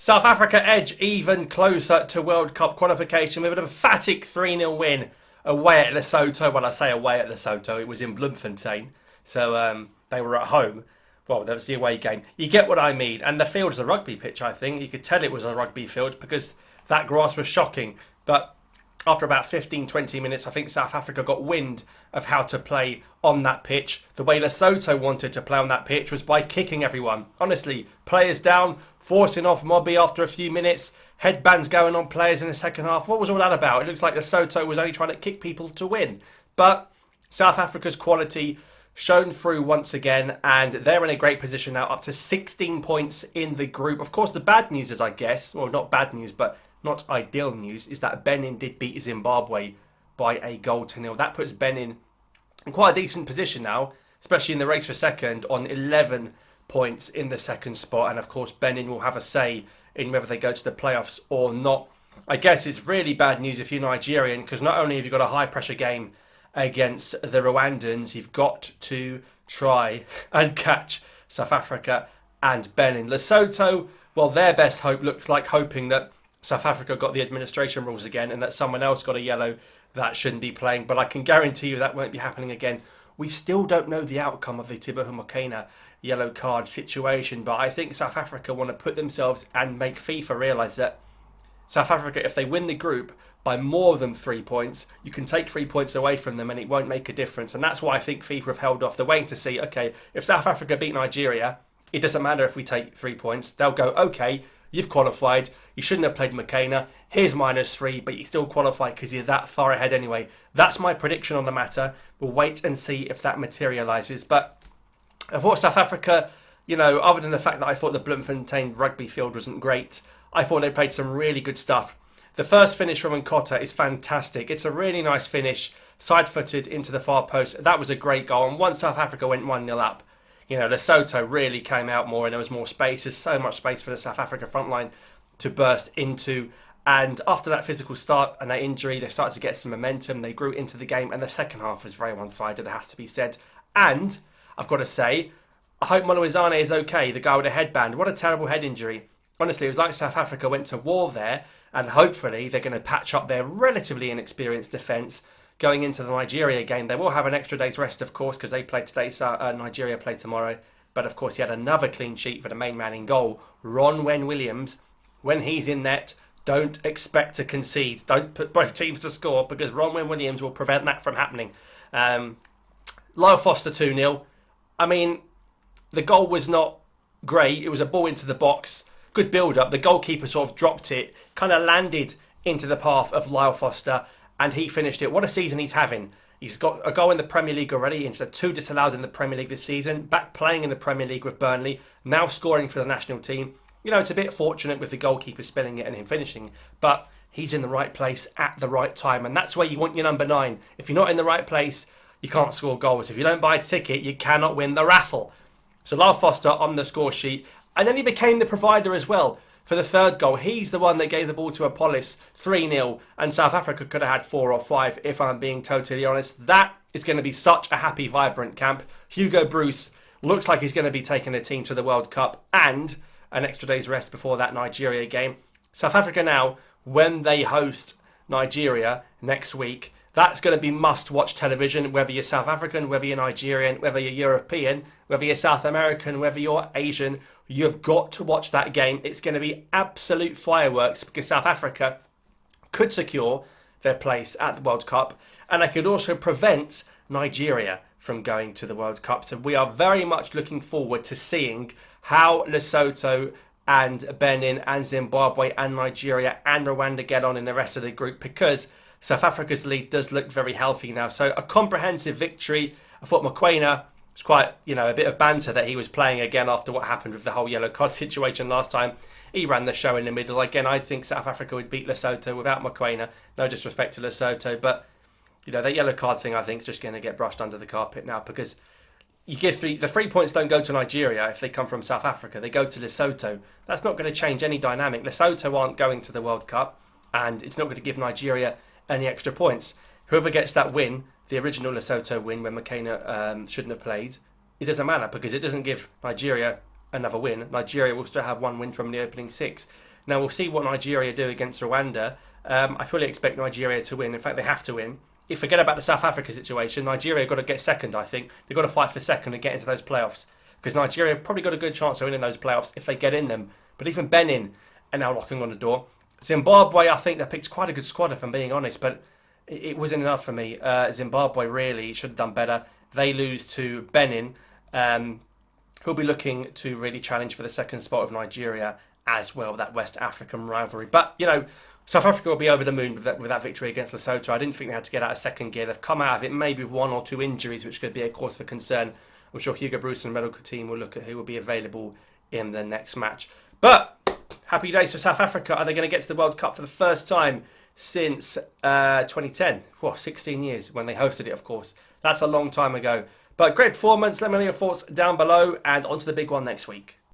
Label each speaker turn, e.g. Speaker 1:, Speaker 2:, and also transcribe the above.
Speaker 1: South Africa edge even closer to World Cup qualification with an emphatic 3-0 win away at Lesotho. When I say away at Lesotho, it was in Bloemfontein. So they were at home. Well, that was the away game. You get what I mean. And the field is a rugby pitch, I think. You could tell it was a rugby field because that grass was shocking. But after about 15, 20 minutes, I think South Africa got wind of how to play on that pitch. The way Lesotho wanted to play on that pitch was by kicking everyone. Honestly, players down, forcing off Mobby after a few minutes, headbands going on players in the second half. What was all that about? It looks like Lesotho was only trying to kick people to win. But South Africa's quality shown through once again, and they're in a great position now, up to 16 points in the group. Of course, the bad news is, I guess, well, not bad news, but not ideal news, is that Benin did beat Zimbabwe by a goal to nil. That puts Benin in quite a decent position now, especially in the race for second, on 11 points in the second spot. And of course, Benin will have a say in whether they go to the playoffs or not. I guess it's really bad news if you're Nigerian, because not only have you got a high pressure game against the Rwandans, you've got to try and catch South Africa and Benin. Lesotho, well, their best hope looks like hoping that South Africa got the administration rules again and that someone else got a yellow that shouldn't be playing. But I can guarantee you that won't be happening again. We still don't know the outcome of the Tibohu Mokoena yellow card situation. But I think South Africa want to put themselves and make FIFA realise that South Africa, if they win the group by more than 3 points, you can take 3 points away from them and it won't make a difference. And that's why I think FIFA have held off. They're waiting to see, okay, if South Africa beat Nigeria, it doesn't matter if we take 3 points. They'll go, okay, you've qualified. You shouldn't have played Mokoena. Here's -3, but you still qualify because you're that far ahead anyway. That's my prediction on the matter. We'll wait and see if that materialises. But I thought South Africa, other than the fact that I thought the Bloemfontein rugby field wasn't great, I thought they played some really good stuff. The first finish from Nkota is fantastic. It's a really nice finish, side-footed into the far post. That was a great goal. And once South Africa went 1-0 up, Lesotho really came out more and there was more space. There's so much space for the South Africa front line to burst into. And after that physical start and that injury, they started to get some momentum. They grew into the game and the second half was very one-sided, it has to be said. And I've got to say, I hope Molowizane is okay, the guy with the headband. What a terrible head injury. Honestly, it was like South Africa went to war there, and hopefully they're going to patch up their relatively inexperienced defence going into the Nigeria game. They will have an extra day's rest, of course, because they played today, so Nigeria played tomorrow. But of course, he had another clean sheet for the main man in goal, Ronwen Williams. When he's in net, don't expect to concede. Don't put both teams to score, because Ronwen Williams will prevent that from happening. Lyle Foster 2-0. I mean, the goal was not great. It was a ball into the box. Good build-up. The goalkeeper sort of dropped it, kind of landed into the path of Lyle Foster, and he finished it. What a season he's having. He's got a goal in the Premier League already, instead of 2 disallowed in the Premier League this season. Back playing in the Premier League with Burnley, now scoring for the national team. It's a bit fortunate with the goalkeeper spilling it and him finishing, but he's in the right place at the right time, and that's where you want your number 9. If you're not in the right place, you can't score goals. If you don't buy a ticket, you cannot win the raffle. So Lyle Foster on the score sheet. And then he became the provider as well for the third goal. He's the one that gave the ball to Apollos 3-0. And South Africa could have had 4 or 5, if I'm being totally honest. That is going to be such a happy, vibrant camp. Hugo Bruce looks like he's going to be taking the team to the World Cup and an extra day's rest before that Nigeria game. South Africa now, when they host Nigeria next week, that's going to be must-watch television, whether you're South African, whether you're Nigerian, whether you're European, whether you're South American, whether you're Asian. You've got to watch that game. It's going to be absolute fireworks because South Africa could secure their place at the World Cup, and they could also prevent Nigeria from going to the World Cup. So we are very much looking forward to seeing how Lesotho and Benin and Zimbabwe and Nigeria and Rwanda get on in the rest of the group, because South Africa's lead does look very healthy now. So a comprehensive victory. I thought Mokoena, it's quite, a bit of banter that he was playing again after what happened with the whole yellow card situation last time. He ran the show in the middle. Again, I think South Africa would beat Lesotho without Mokoena. No disrespect to Lesotho, but, that yellow card thing, I think, is just going to get brushed under the carpet now, because you give the 3 points don't go to Nigeria if they come from South Africa. They go to Lesotho. That's not going to change any dynamic. Lesotho aren't going to the World Cup, and it's not going to give Nigeria any extra points. Whoever gets that win, the original Lesotho win when Mokoena shouldn't have played, it doesn't matter because it doesn't give Nigeria another win. Nigeria will still have one win from the opening 6. Now we'll see what Nigeria do against Rwanda. I fully expect Nigeria to win. In fact, they have to win. You forget about the South Africa situation. Nigeria got to get second, I think. They've got to fight for second and get into those playoffs. Because Nigeria have probably got a good chance of winning those playoffs if they get in them. But even Benin are now knocking on the door. Zimbabwe, I think they picked quite a good squad, if I'm being honest. But it wasn't enough for me. Zimbabwe really should have done better. They lose to Benin, who'll be looking to really challenge for the second spot of Nigeria as well, that West African rivalry. But, South Africa will be over the moon with that victory against Lesotho. I didn't think they had to get out of second gear. They've come out of it maybe with 1 or 2 injuries, which could be a cause for concern. I'm sure Hugo Bruce and the medical team will look at who will be available in the next match. But happy days for South Africa. Are they going to get to the World Cup for the first time since 2010? 16 years when they hosted it, of course. That's a long time ago. But great performance. Let me know your thoughts down below, and on to the big one next week.